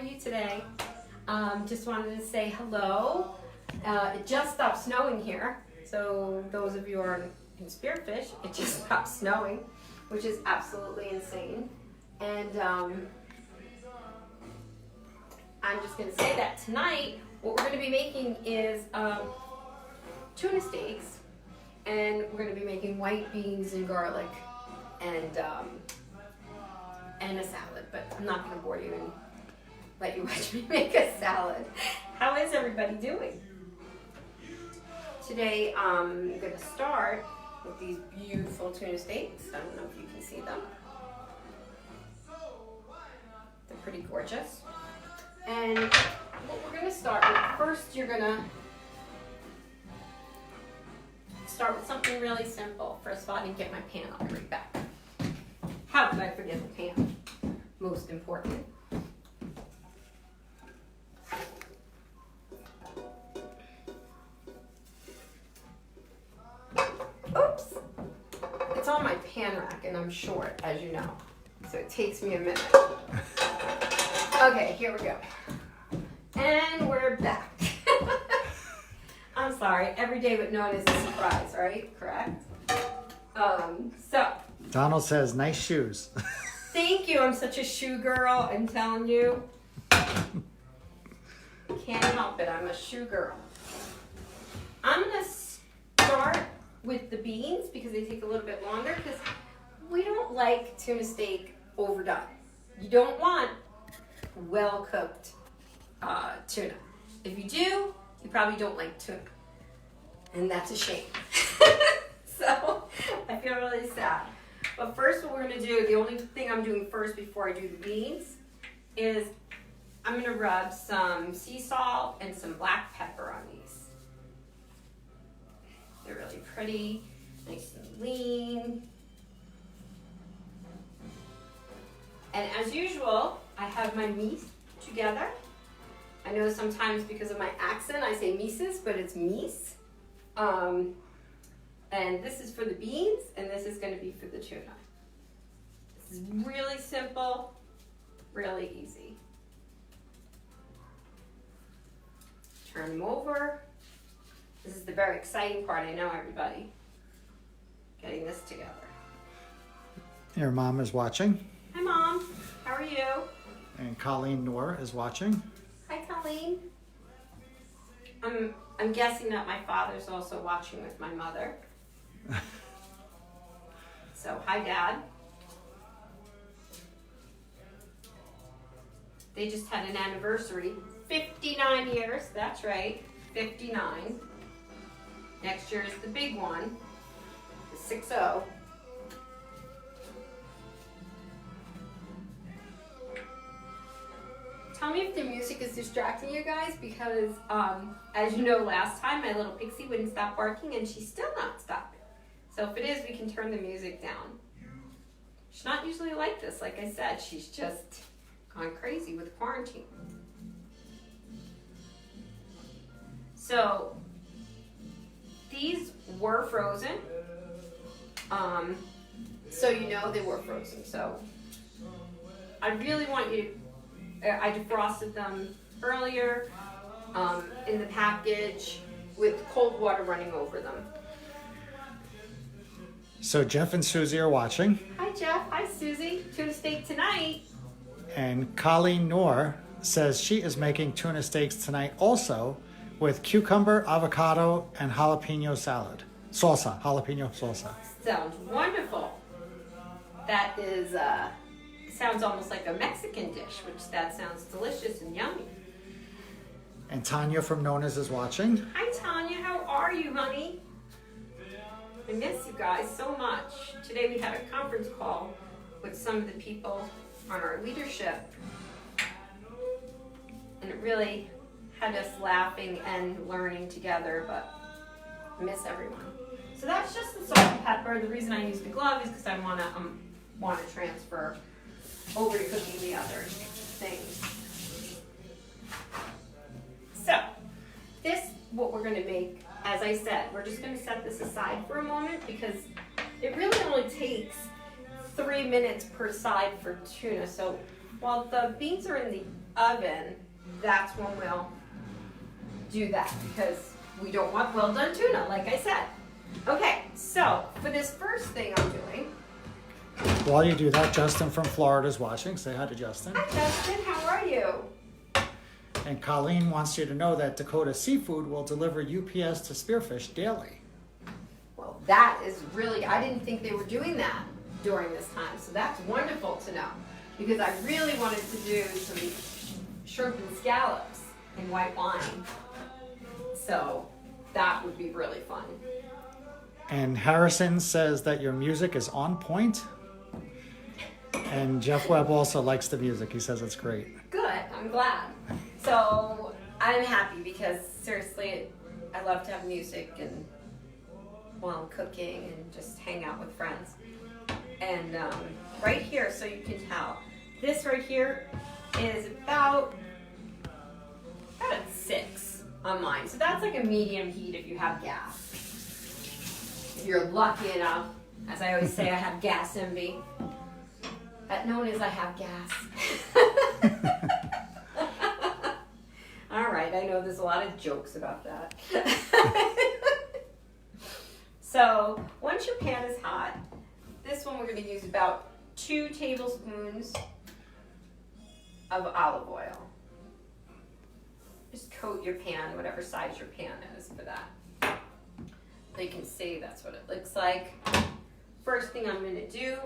you today? Just wanted to say hello. It just stopped snowing here, so those of you who are in Spearfish, it just stopped snowing, which is absolutely insane. And I'm just going to say that tonight, what we're going to be making is tuna steaks, and we're going to be making white beans and garlic and a salad, but I'm not going to bore you and let you watch me make a salad. How is everybody doing? Today I'm going to start with these beautiful tuna steaks. I don't know if you can see them. They're pretty gorgeous. And what we're going to start with, first you're going to start with something really simple. First of all, I didn't get my pan. I'll be right back. How could I forget the pan? Most important. Oops! It's on my pan rack and I'm short, as you know. So it takes me a minute. Okay, here we go. And we're back. I'm sorry, every day with Nonna is a surprise, right? Correct? So. Donald says, nice shoes. Thank you, I'm such a shoe girl, I'm telling you. Can't help it, I'm a shoe girl. I'm gonna start with the beans because they take a little bit longer because we don't like tuna steak overdone. You don't want well-cooked tuna. If you do, you probably don't like tuna. And that's a shame. So, I feel really sad. But first what we're going to do, the only thing I'm doing first before I do the beans, is I'm going to rub some sea salt and some black pepper on these. They're really pretty, nice and lean. And as usual, I have my meat together. I know sometimes because of my accent I say mises, but it's meese. And this is for the beans, and this is going to be for the tuna. This is really simple, really easy. Turn them over. This is the very exciting part, I know, everybody. Getting this together. Your mom is watching. Hi, Mom. How are you? And Colleen Noor is watching. Hi, Colleen. I'm guessing that my father's also watching with my mother. So, hi, Dad. They just had an anniversary. 59 years, that's right, 59. Next year is the big one, the 6-0. Tell me if the music is distracting you guys because, as you know, last time my little pixie wouldn't stop barking and she's still not stopping. So if it is, we can turn the music down. She's not usually like this, like I said. She's just gone crazy with quarantine. So these were frozen. So you know they were frozen. So I really want you to, I defrosted them earlier in the package with cold water running over them. So Jeff and Susie are watching. Hi Jeff, hi Susie. Tuna steak tonight. And Colleen Noor says she is making tuna steaks tonight also with cucumber, avocado, and jalapeno salad. Salsa, jalapeno salsa. Sounds wonderful. That is, sounds almost like a Mexican dish, which that sounds delicious and yummy. And Tanya from Nonnas is watching. Hi Tanya, how are you, honey? I miss you guys so much. Today we had a conference call with some of the people on our leadership, and it really had us laughing and learning together, but I miss everyone. So that's just the salt and pepper. The reason I use the glove is because I want to transfer over to cooking the other things. So this, what we're going to make, as I said, we're just going to set this aside for a moment because it really only takes 3 minutes per side for tuna. So while the beans are in the oven, that's when we'll do that, because we don't want well done tuna, like I said. Okay, so for this first thing I'm doing. While you do that, Justin from Florida is watching. Say hi to Justin. Hi Justin, how are you? And Colleen wants you to know that Dakota Seafood will deliver UPS to Spearfish daily. Well, that is really, I didn't think they were doing that during this time, so that's wonderful to know, because I really wanted to do some shrimp and scallops and white wine. So that would be really fun. And Harrison says that your music is on point. And Jeff Webb also likes the music. He says it's great. Good, I'm glad. So I'm happy because seriously, I love to have music and while I'm cooking and just hang out with friends. And right here, so you can tell, this right here is about a 6 on mine. So that's like a medium heat if you have gas. If you're lucky enough, as I always say, I have gas envy. At Nonnas, I have gas. All right, I know there's a lot of jokes about that. So once your pan is hot, this one we're going to use about 2 tablespoons of olive oil. Just coat your pan, whatever size your pan is for that. So you can see that's what it looks like. First thing I'm going to do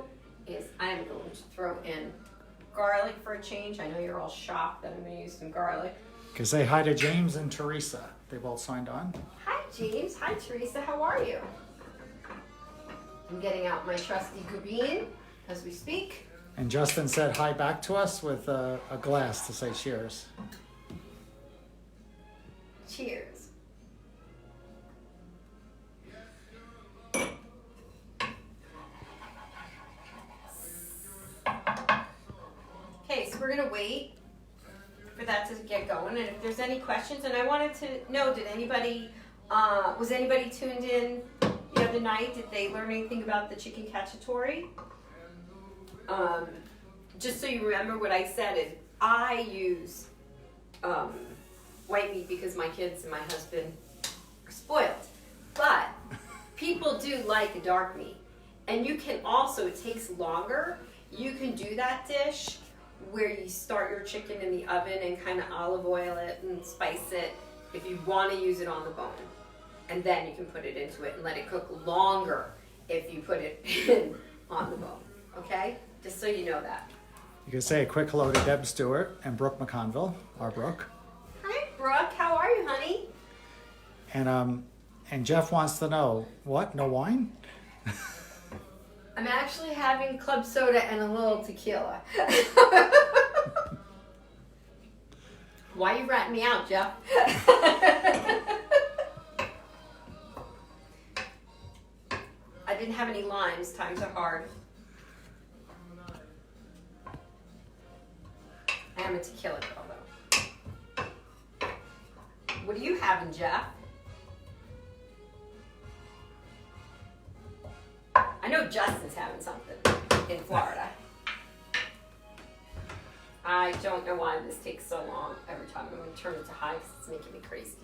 is I'm going to throw in garlic for a change. I know you're all shocked that I'm going to use some garlic. Okay, say hi to James and Teresa. They both signed on. Hi James, hi Teresa, how are you? I'm getting out my trusty gubine as we speak. And Justin said hi back to us with a glass to say cheers. Cheers. Okay, so we're gonna wait for that to get going, and if there's any questions, and I wanted to know, did anybody, was anybody tuned in the other night? Did they learn anything about the chicken cacciatore? Just so you remember what I said is, I use white meat because my kids and my husband are spoiled, but people do like a dark meat, and you can also, it takes longer, you can do that dish where you start your chicken in the oven and kind of olive oil it and spice it if you want to use it on the bone. And then you can put it into it and let it cook longer if you put it in on the bone. Okay? Just so you know that. You can say a quick hello to Deb Stewart and Brooke McConville, our Brooke. Hi, Brooke. How are you, honey? And Jeff wants to know, what? No wine? I'm actually having club soda and a little tequila. Why are you ratting me out, Jeff? I didn't have any limes. Times are hard. I am a tequila girl, though. What are you having, Jeff? I know Justin's having something in Florida. I don't know why this takes so long every time. I'm going to turn it to high because it's making me crazy.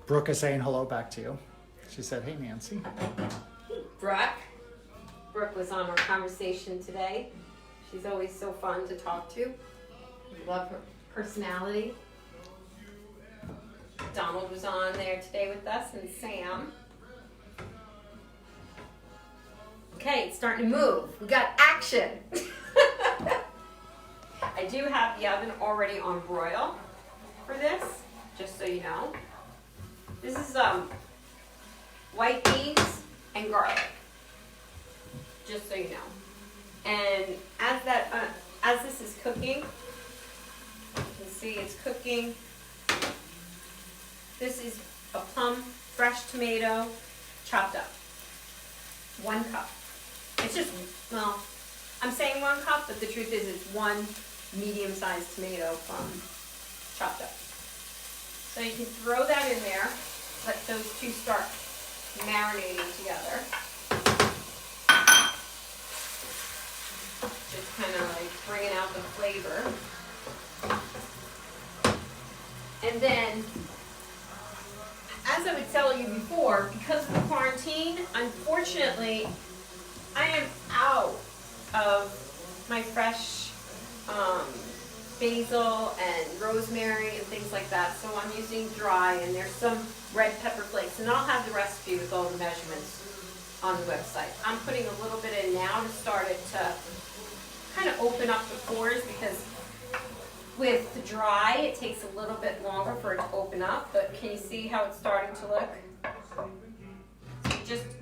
Brooke is saying hello back to you. She said, hey, Nancy. Brooke was on our conversation today. She's always so fun to talk to. Love her personality. Donald was on there today with us, and Sam. Okay, it's starting to move. We got action. I do have the oven already on broil for this, just so you know. This is white beans and garlic, just so you know. And as this is cooking, you can see it's cooking. This is a plum, fresh tomato, chopped up. 1 cup. It's just, well, I'm saying 1 cup, but the truth is it's 1 medium-sized tomato chopped up. So you can throw that in there, let those two start marinating together. Just kind of like bringing out the flavor. And then, as I was telling you before, because of the quarantine, unfortunately, I am out of my fresh basil and rosemary and things like that. So I'm using dry, and there's some red pepper flakes. And I'll have the recipe with all the measurements on the website. I'm putting a little bit in now to start it to kind of open up the pores, because with the dry, it takes a little bit longer for it to open up. But can you see how it's starting to look?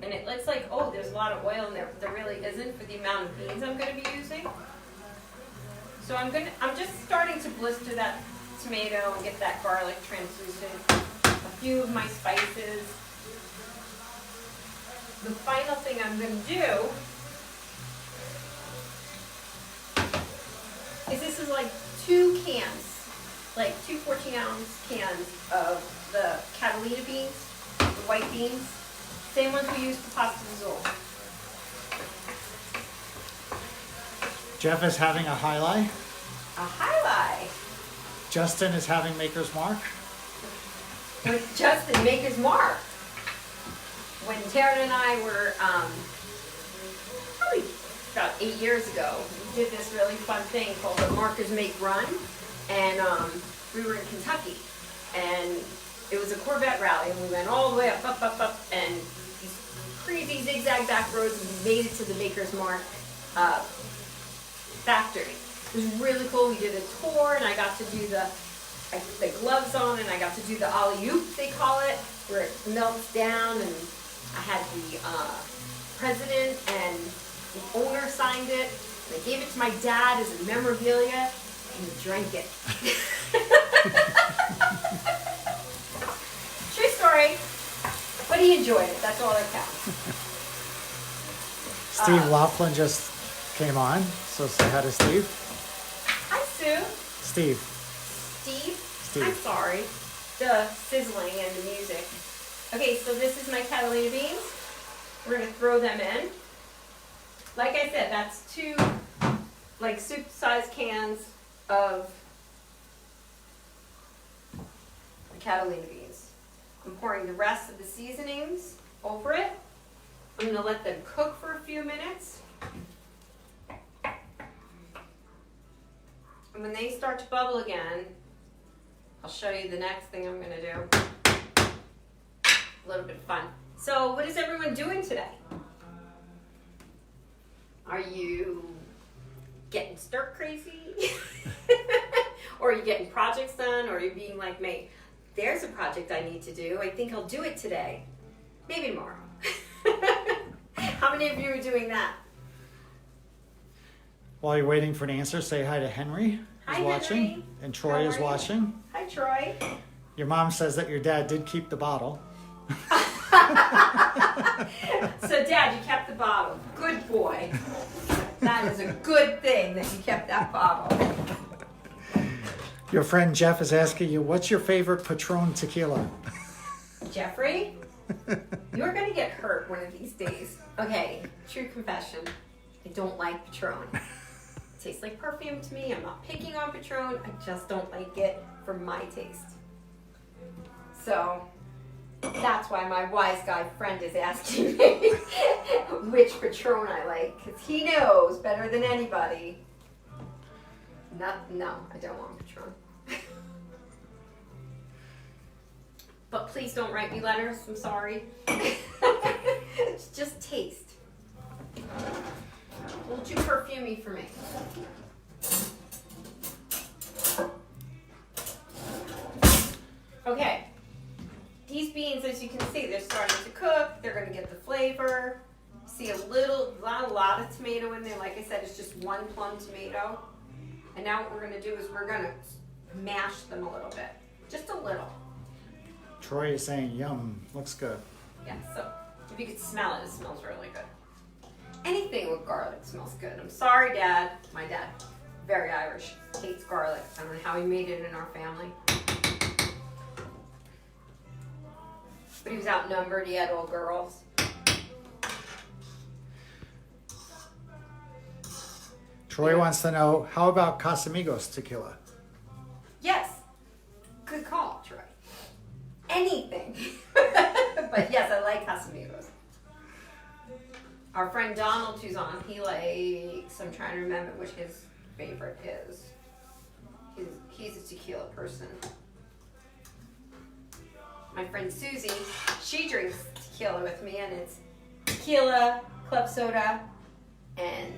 And it looks like, oh, there's a lot of oil in there, but there really isn't for the amount of beans I'm going to be using. So I'm just starting to blister that tomato and get that garlic translucent. A few of my spices. The final thing I'm going to do is this is like 2 cans, like 2 14-ounce cans of the Catalina beans, the white beans. Same ones we use for pasta fazool. Jeff is having a highlight. A highlight. Justin is having Maker's Mark. With Justin, Maker's Mark. When Taryn and I were probably about 8 years ago, we did this really fun thing called the Markers Make Run, and we were in Kentucky, and it was a Corvette rally, and we went all the way up, and these crazy zigzag back roads, and we made it to the Maker's Mark factory. It was really cool. We did a tour, and I got to do the gloves on, and I got to do the alley-oop, they call it, where it melts down, and I had the president and the owner signed it, and I gave it to my dad as a memorabilia, and he drank it. True story, but he enjoyed it. That's all that counts. Steve Laughlin just came on, so say hi to Steve. Hi, Sue. Steve. Steve? I'm sorry. The sizzling and the music. Okay, so this is my Catalina beans. We're going to throw them in. Like I said, that's 2 like soup-sized cans of the Catalina beans. I'm pouring the rest of the seasonings over it. I'm going to let them cook for a few minutes. And when they start to bubble again, I'll show you the next thing I'm going to do. A little bit of fun. So what is everyone doing today? Are you getting stir crazy? Or are you getting projects done? Or are you being like me? There's a project I need to do. I think I'll do it today. Maybe tomorrow. How many of you are doing that? While you're waiting for an answer, say hi to Henry, who's Hi, watching. Henry. And Troy is watching. Hi, Troy. Your mom says that your dad did keep the bottle. So, Dad, you kept the bottle. Good boy. That is a good thing that you kept that bottle. Your friend Jeff is asking you, what's your favorite Patron tequila? Jeffrey, you're going to get hurt one of these days. Okay, true confession. I don't like Patron. It tastes like perfume to me. I'm not picking on Patron. I just don't like it for my taste. So that's why my wise guy friend is asking me which Patron I like, because he knows better than anybody. No, I don't want Patron. But please don't write me letters. I'm sorry. It's just taste. A little too perfumey for me. Okay. These beans, as you can see, they're starting to cook. They're going to get the flavor. See a lot of tomato in there. Like I said, it's just 1 plum tomato. And now what we're going to do is we're going to mash them a little bit. Just a little. Troy is saying, yum, looks good. Yeah, so if you could smell it, it smells really good. Anything with garlic smells good. I'm sorry, Dad. My dad, very Irish, hates garlic. I don't know how he made it in our family. But he was outnumbered. He had all girls. Troy wants to know, how about Casamigos tequila? Yes. Good call, Troy. Anything. But yes, I like Casamigos. Our friend Donald, who's on, he likes, I'm trying to remember which his favorite is. He's a tequila person. My friend Susie, she drinks tequila with me, and it's tequila, club soda, and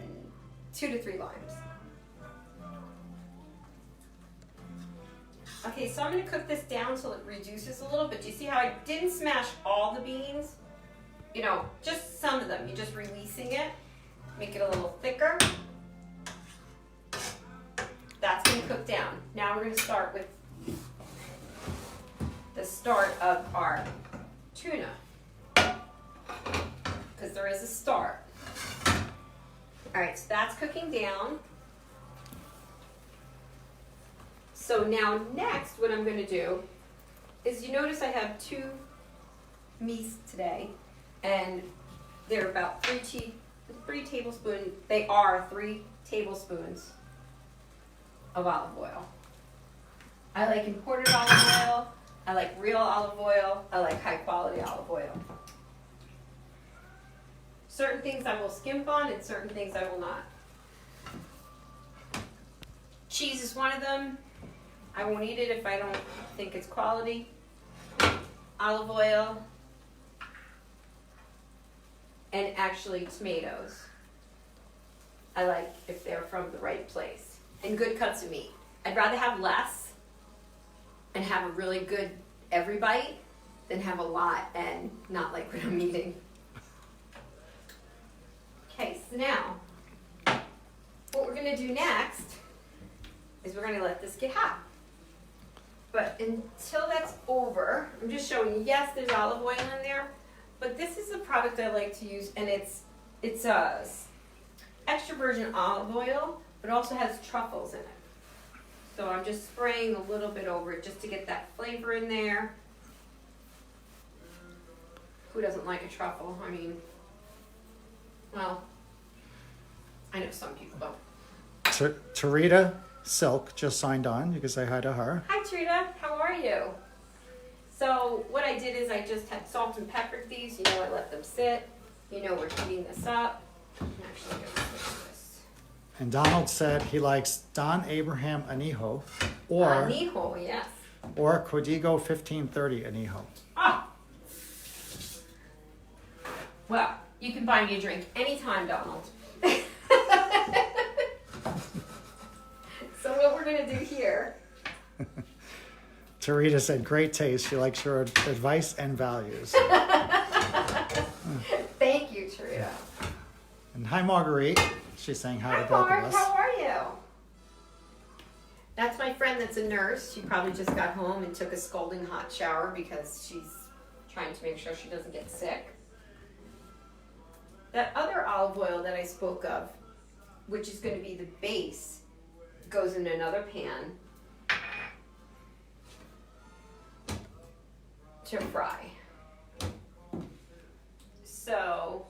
2 to 3 limes. Okay, so I'm going to cook this down till it reduces a little bit. Do you see how I didn't smash all the beans? You know, just some of them. You're just releasing it. Make it a little thicker. That's going to cook down. Now we're going to start with the start of our tuna. Because there is a start. Alright, so that's cooking down. So now next, what I'm going to do is, you notice I have 2 meats today, and they're about 3 tablespoons. They are 3 tablespoons of olive oil. I like imported olive oil. I like real olive oil. I like high quality olive oil. Certain things I will skimp on, and certain things I will not. Cheese is one of them. I won't eat it if I don't think it's quality. Olive oil. And actually tomatoes. I like if they're from the right place. And good cuts of meat. I'd rather have less and have a really good every bite than have a lot and not like what I'm eating. Okay, so now, what we're gonna do next is we're gonna let this get hot. But until that's over, I'm just showing you, yes, there's olive oil in there, but this is a product I like to use, and it's extra virgin olive oil, but also has truffles in it. So I'm just spraying a little bit over it just to get that flavor in there. Who doesn't like a truffle? I mean, well, I know some people don't. Tarita Silk just signed on. You can say hi to her. Hi, Trita. How are you? So what I did is I just had salt and peppered these. You know, I let them sit. You know, we're heating this up. I'm actually going to switch this. And Donald said he likes Don Abraham Añejo or Añejo, yes. or Código 1530 Añejo. Ah. Well, you can buy me a drink anytime, Donald. So what we're going to do here. Tarita said, great taste. She likes your advice and values. Thank you, Tarita. And hi, Marguerite. She's saying hi to Hi, both Mark. of us. How are you? That's my friend that's a nurse. She probably just got home and took a scalding hot shower because she's trying to make sure she doesn't get sick. That other olive oil that I spoke of, which is going to be the base, goes in another pan to fry. So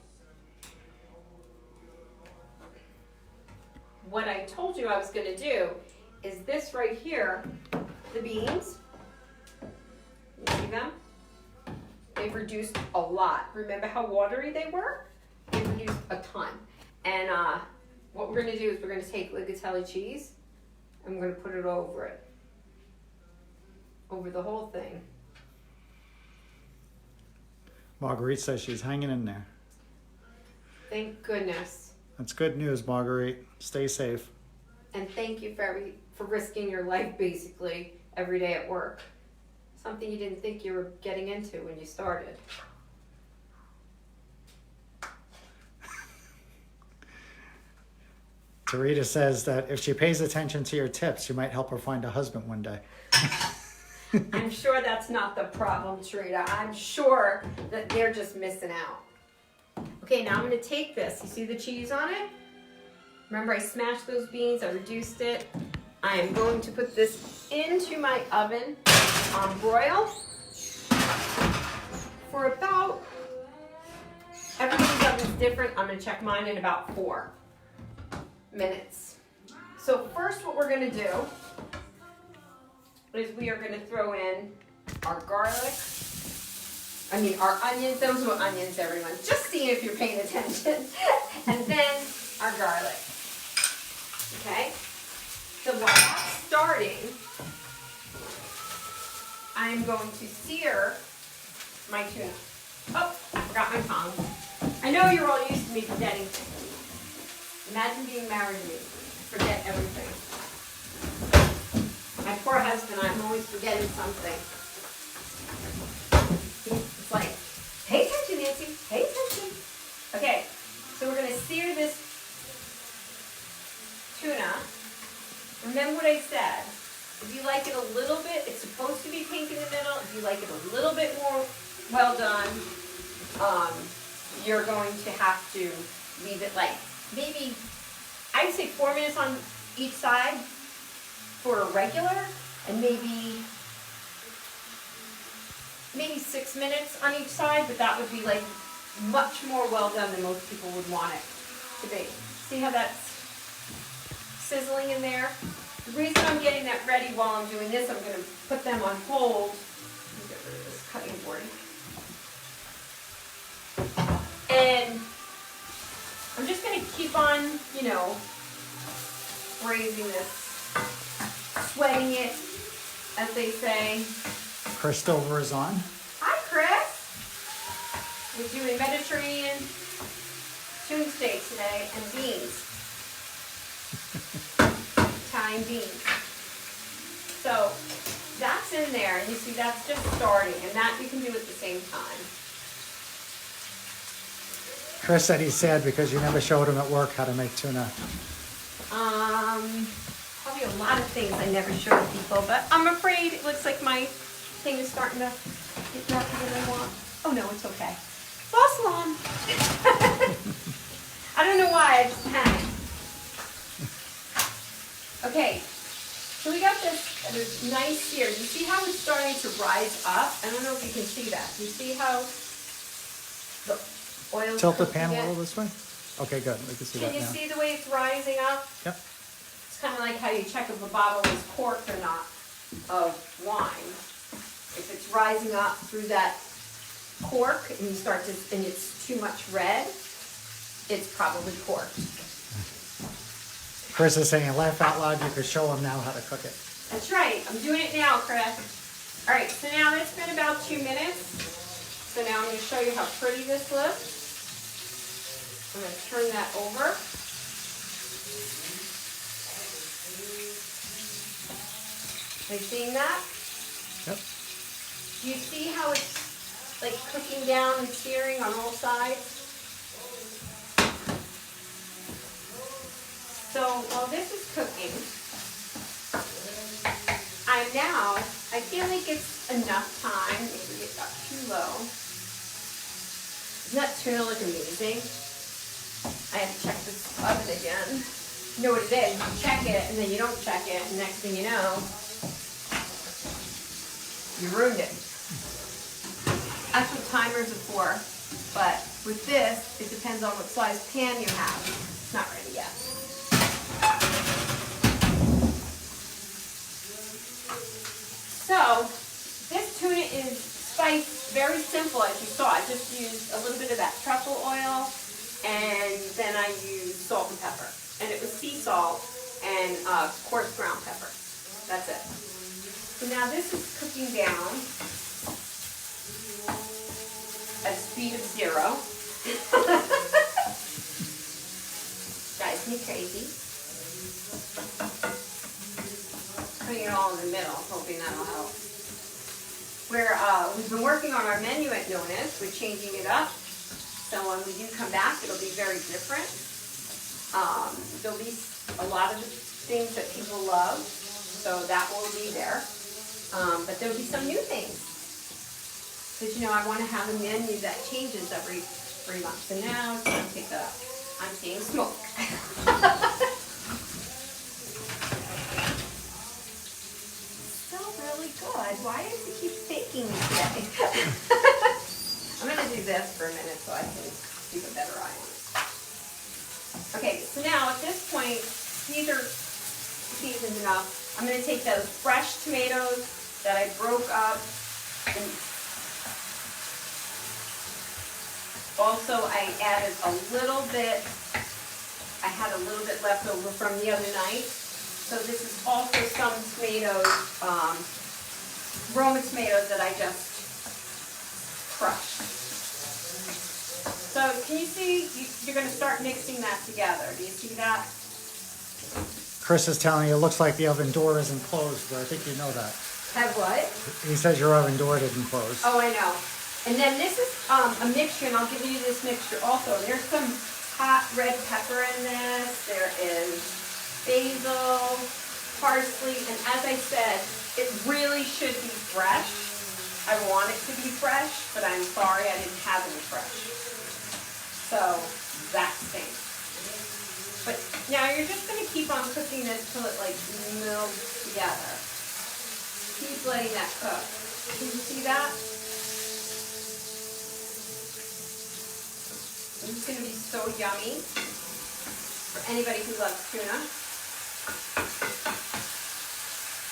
what I told you I was going to do is this right here, the beans. You see them? They've reduced a lot. Remember how watery they were? They've reduced a ton. And what we're going to do is we're going to take Ligatelli cheese and we're going to put it over it. Over the whole thing. Marguerite says she's hanging in there. Thank goodness. That's good news, Marguerite. Stay safe. And thank you for risking your life basically every day at work. Something you didn't think you were getting into when you started. Tarita says that if she pays attention to your tips, you might help her find a husband one day. I'm sure that's not the problem, Tarita. I'm sure that they're just missing out. Okay, now I'm going to take this. You see the cheese on it? Remember I smashed those beans, I reduced it. I am going to put this into my oven on broil for about, everybody's oven's different. I'm going to check mine in about 4 minutes. So first what we're gonna do is we are gonna throw in our garlic. Our onions. Those were onions, everyone. Just seeing if you're paying attention. And then our garlic. Okay? So while that's starting, I'm going to sear my tuna. Oh, I forgot my tongs. I know you're all used to me forgetting things. Imagine being married to me. I forget everything. My poor husband, I'm always forgetting something. It's like, pay attention, Nancy, pay attention. Okay, so we're gonna sear this tuna. Remember what I said. If you like it a little bit, it's supposed to be pink in the middle. If you like it a little bit more well done, you're going to have to leave it like maybe, I'd say 4 minutes on each side for a regular, and maybe 6 minutes on each side, but that would be like much more well done than most people would want it to be. See how that's sizzling in there? The reason I'm getting that ready while I'm doing this, I'm going to put them on hold. Let me get rid of this cutting board. And I'm just going to keep on, braising this, sweating it, as they say. Chris Stover is on. Hi, Chris. We're doing Mediterranean tuna steak today and beans. Italian beans. So that's in there, and you see that's just starting, and that you can do at the same time. Chris said he's sad because you never showed him at work how to make tuna. Probably a lot of things I never showed people, but I'm afraid it looks like my thing is starting to get darker than I want. Oh no, it's okay. False alarm. I don't know why, I just panicked. Okay, so we got this nice sear. You see how it's starting to rise up? I don't know if you can see that. You see how the oil Tilt the pan a little this way. Okay, good. We can see that now. Can you see the way it's rising up? Yep. It's kind of like how you check if a bottle is corked or not of wine. If it's rising up through that cork and and it's too much red, it's probably corked. Chris is saying, laugh out loud, you could show him now how to cook it. That's right. I'm doing it now, Chris. All right, so now it's been about 2 minutes. So now I'm going to show you how pretty this looks. I'm going to turn that over. Are you seeing that? Yep. Do you see how it's like cooking down and searing on all sides? So while this is cooking, I feel like it's enough time. Maybe it got too low. Doesn't that tuna look amazing? I have to check this oven again. You know what it is, you check it and then you don't check it, and next thing you know, you ruined it. That's what timers are for, but with this, it depends on what size pan you have. It's not ready yet. So, this tuna is spiced very simple, as you saw. I just used a little bit of that truffle oil, and then I used salt and pepper. And it was sea salt and coarse ground pepper. That's it. So now this is cooking down at a speed of 0. Drives me crazy. Putting it all in the middle, hoping that'll help. We've been working on our menu at Nonnas. We're changing it up. So when we do come back, it'll be very different. There'll be a lot of the things that people love, so that will be there. But there'll be some new things. Because, I want to have a menu that changes every 3 months. And now it's going to take I'm seeing smoke. Really good. Why does it keep baking me today? I'm going to do this for a minute so I can keep a better eye on it. Okay, so now at this point, these are seasoned enough. I'm gonna take those fresh tomatoes that I broke up, and also I added a little bit, I had a little bit left over from the other night. So this is also some tomatoes, Roma tomatoes that I just crushed. So can you see, you're going to start mixing that together. Do you see that? Chris is telling you it looks like the oven door isn't closed, but I think you know that. Have what? He says your oven door didn't close. Oh, I know. And then this is a mixture, and I'll give you this mixture also. There's some hot red pepper in this. There is basil, parsley, and as I said, it really should be fresh. I want it to be fresh, but I'm sorry I didn't have any fresh. So that stinks. But now you're just going to keep on cooking this till it like melts together. Keep letting that cook. Can you see that? This is going to be so yummy for anybody who loves tuna.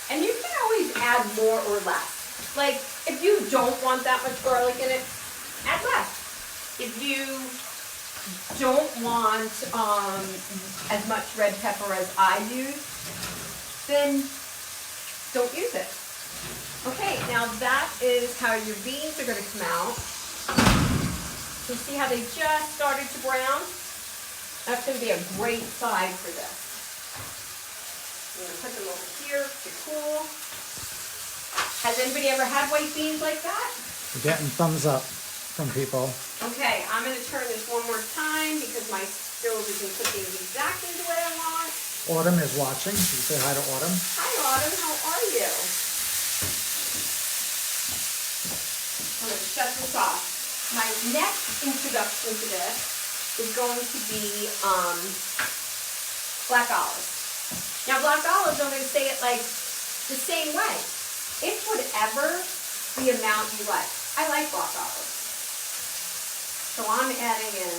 And you can always add more or less. Like, if you don't want that much garlic in it, add less. If you don't want as much red pepper as I use, then don't use it. Okay, now that is how your beans are going to come out. You see how they just started to brown? That's going to be a great side for this. I'm going to put them over here to cool. Has anybody ever had white beans like that? We're getting thumbs up from people. Okay, I'm going to turn this one more time because my stove isn't cooking exactly the way I want. Autumn is watching. Can you say hi to Autumn? Hi Autumn, how are you? I'm going to shut this off. My next introduction to this is going to be black olives. Now black olives, I'm going to say it like the same way. It's whatever the amount you like. I like black olives. So I'm adding in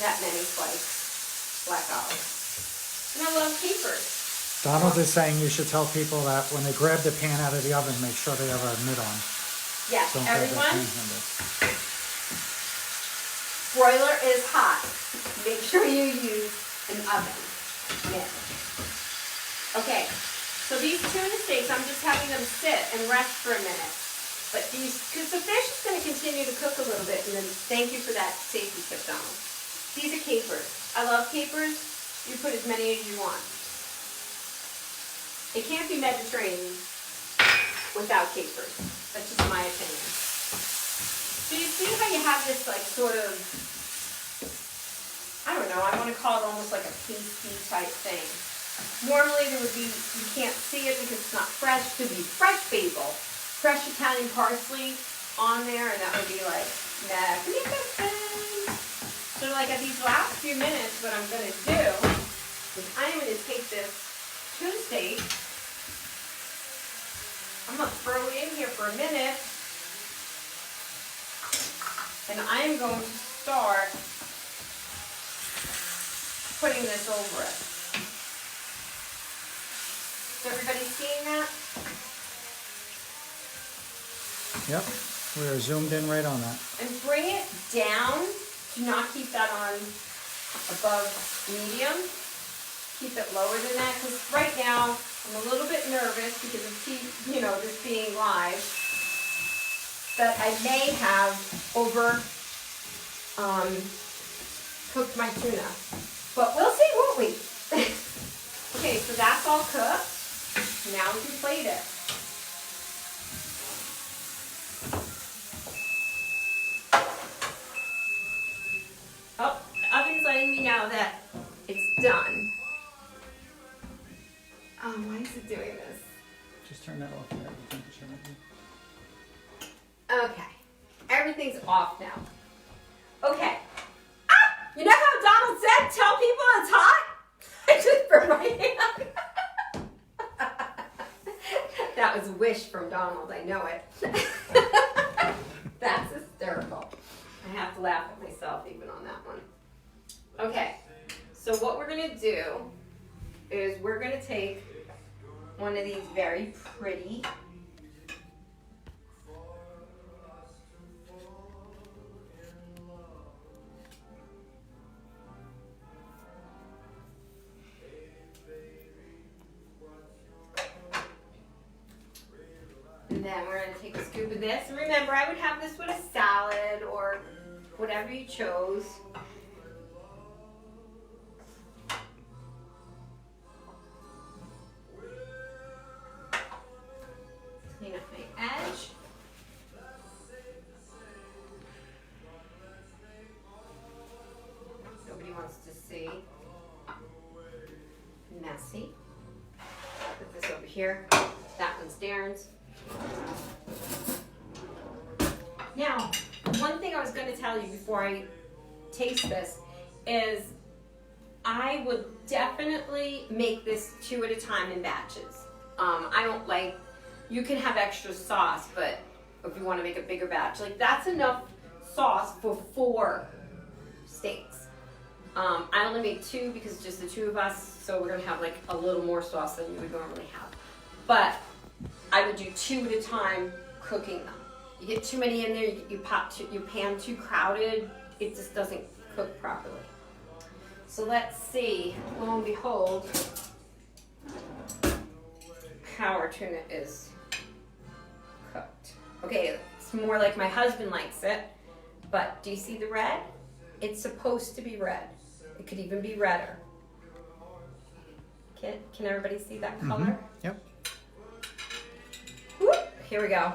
that many sliced black olives. And I love capers. Donald is saying you should tell people that when they grab the pan out of the oven, make sure they have a mitt on. Yes, Don't grab that everyone, pan handle. broiler is hot. Make sure you use an oven mitt. Okay, so these tuna steaks, I'm just having them sit and rest for a minute. But these, because the fish is going to continue to cook a little bit, and then thank you for that safety tip, Donald. These are capers. I love capers. You put as many as you want. It can't be Mediterranean without capers. That's just my opinion. So you see how you have this like sort of, I don't know, I want to call it almost like a pasty type thing. Normally there would be, you can't see it because it's not fresh. It could be fresh basil, fresh Italian parsley on there, and that would be like magnificent. So like at these last few minutes, what I'm going to do is I'm going to take this tuna steak, I'm going to throw it in here for a minute, and I'm going to start putting this over it. Is everybody seeing that? Yep, we are zoomed in right on that. And bring it down. Do not keep that on above medium. Keep it lower than that, because right now I'm a little bit nervous because of this being live, that I may have over cooked my tuna. But we'll see, won't we? Okay, so that's all cooked. Now we can plate it. Oh, the oven's letting me know that it's done. Oh, why is it doing this? Just turn that off there. The temperature might be. Okay, everything's off now. Okay. Ah! You know how Donald said, tell people it's hot? I just burned my hand. That was a wish from Donald, I know it. That's hysterical. I have to laugh at myself even on that one. Okay, so what we're gonna do is we're going to take one of these very pretty and then we're going to take a scoop of this. And remember, I would have this with a salad or whatever you chose. Clean up my edge. Nobody wants to see. Messy. Put this over here. That one's Darren's. Now, one thing I was going to tell you before I taste this is I would definitely make this 2 at a time in batches. I don't like, you can have extra sauce, but if you want to make a bigger batch, like that's enough sauce for 4 steaks. I only made 2 because it's just the 2 of us, so we're going to have like a little more sauce than you would normally have. But I would do 2 at a time cooking them. You get too many in there, your pan too crowded, it just doesn't cook properly. So let's see, lo and behold, how our tuna is cooked. Okay, it's more like my husband likes it, but do you see the red? It's supposed to be red. It could even be redder. Can everybody see that color? Mm-hmm. Yep. Whoop, here we go.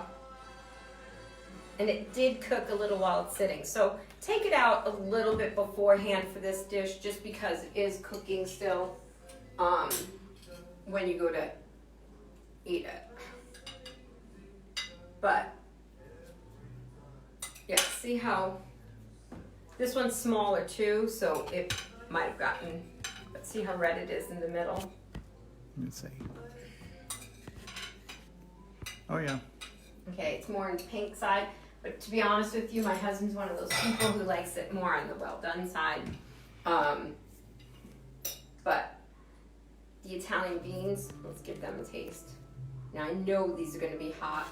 And it did cook a little while it's sitting. So take it out a little bit beforehand for this dish just because it is cooking still when you go to eat it. But yeah, see how this one's smaller too, so it might have gotten, but see how red it is in the middle? Let's see. Oh yeah. Okay, it's more on the pink side. But to be honest with you, my husband's one of those people who likes it more on the well done side. But the Italian beans, let's give them a taste. Now I know these are going to be hot.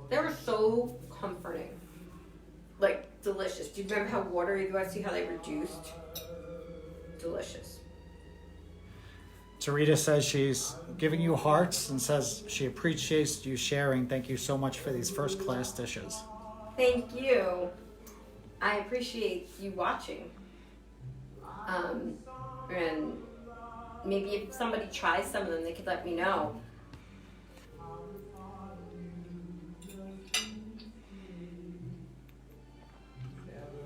They were so comforting. Like delicious. Do you remember how watery they were? See how they reduced? Delicious. Tarita says she's giving you hearts and says she appreciates you sharing. Thank you so much for these first-class dishes. Thank you. I appreciate you watching. And maybe if somebody tries some of them, they could let me know.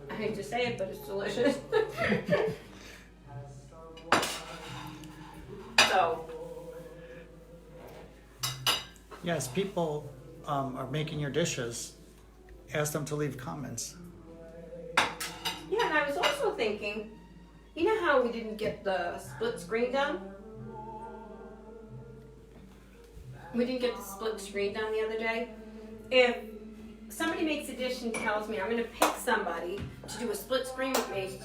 I hate to say it, but it's delicious. So. Yes, people are making your dishes. Ask them to leave comments. Yeah, and I was also thinking, you know how we didn't get the split screen done? We didn't get the split screen done the other day. If somebody makes a dish and tells me I'm going to pick somebody to do a split screen with me,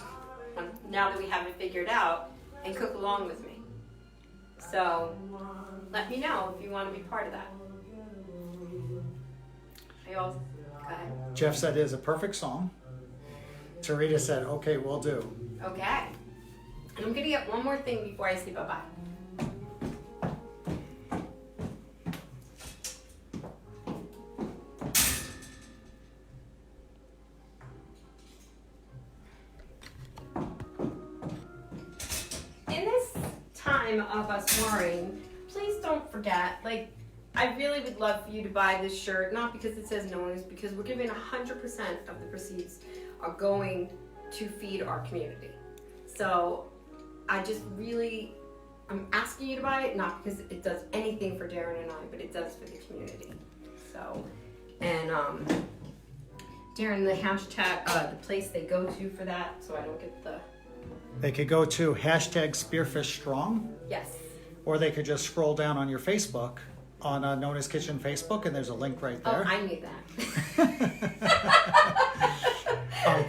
now that we have it figured out, and cook along with me. So, let me know if you want to be part of that. Go ahead. Jeff said it is a perfect song. Tarita said, okay, we'll do. Okay. And I'm going to get one more thing before I say bye-bye. In this time of us worrying, please don't forget, like, I really would love for you to buy this shirt, not because it says Nonnas, because we're giving 100% of the proceeds are going to feed our community. So I just really, I'm asking you to buy it, not because it does anything for Darren and I, but it does for the community. So, and Darren, the hashtag, the place they go to for that, so I don't get the... They could go to #SpearfishStrong. Yes. Or they could just scroll down on your Facebook on Nonna's Kitchen Facebook, and there's a link right Oh, there. I knew that.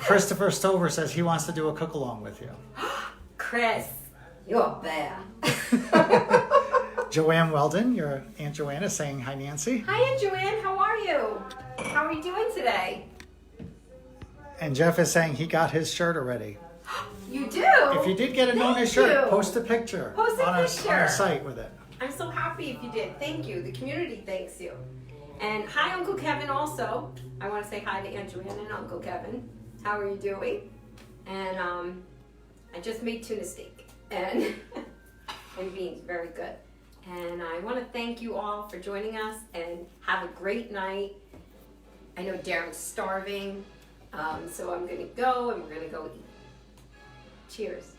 Christopher Stover says he wants to do a cook-along with you. Chris, you're bad. Joanne Weldon, your Aunt Joanna, saying hi, Nancy. Hi, Aunt Joanne. How are you? How are you doing today? And Jeff is saying he got his shirt already. You do? If you did get a Nonna shirt, you. post a picture Post a on our picture. site with it. I'm so happy if you did. Thank you. The community thanks you. And hi, Uncle Kevin, also. I want to say hi to Aunt Joanne and Uncle Kevin. How are you doing? And I just made tuna steak and and beans. Very good. And I want to thank you all for joining us and have a great night. I know Darren's starving, so I'm going to go and we're going to go eat. Cheers.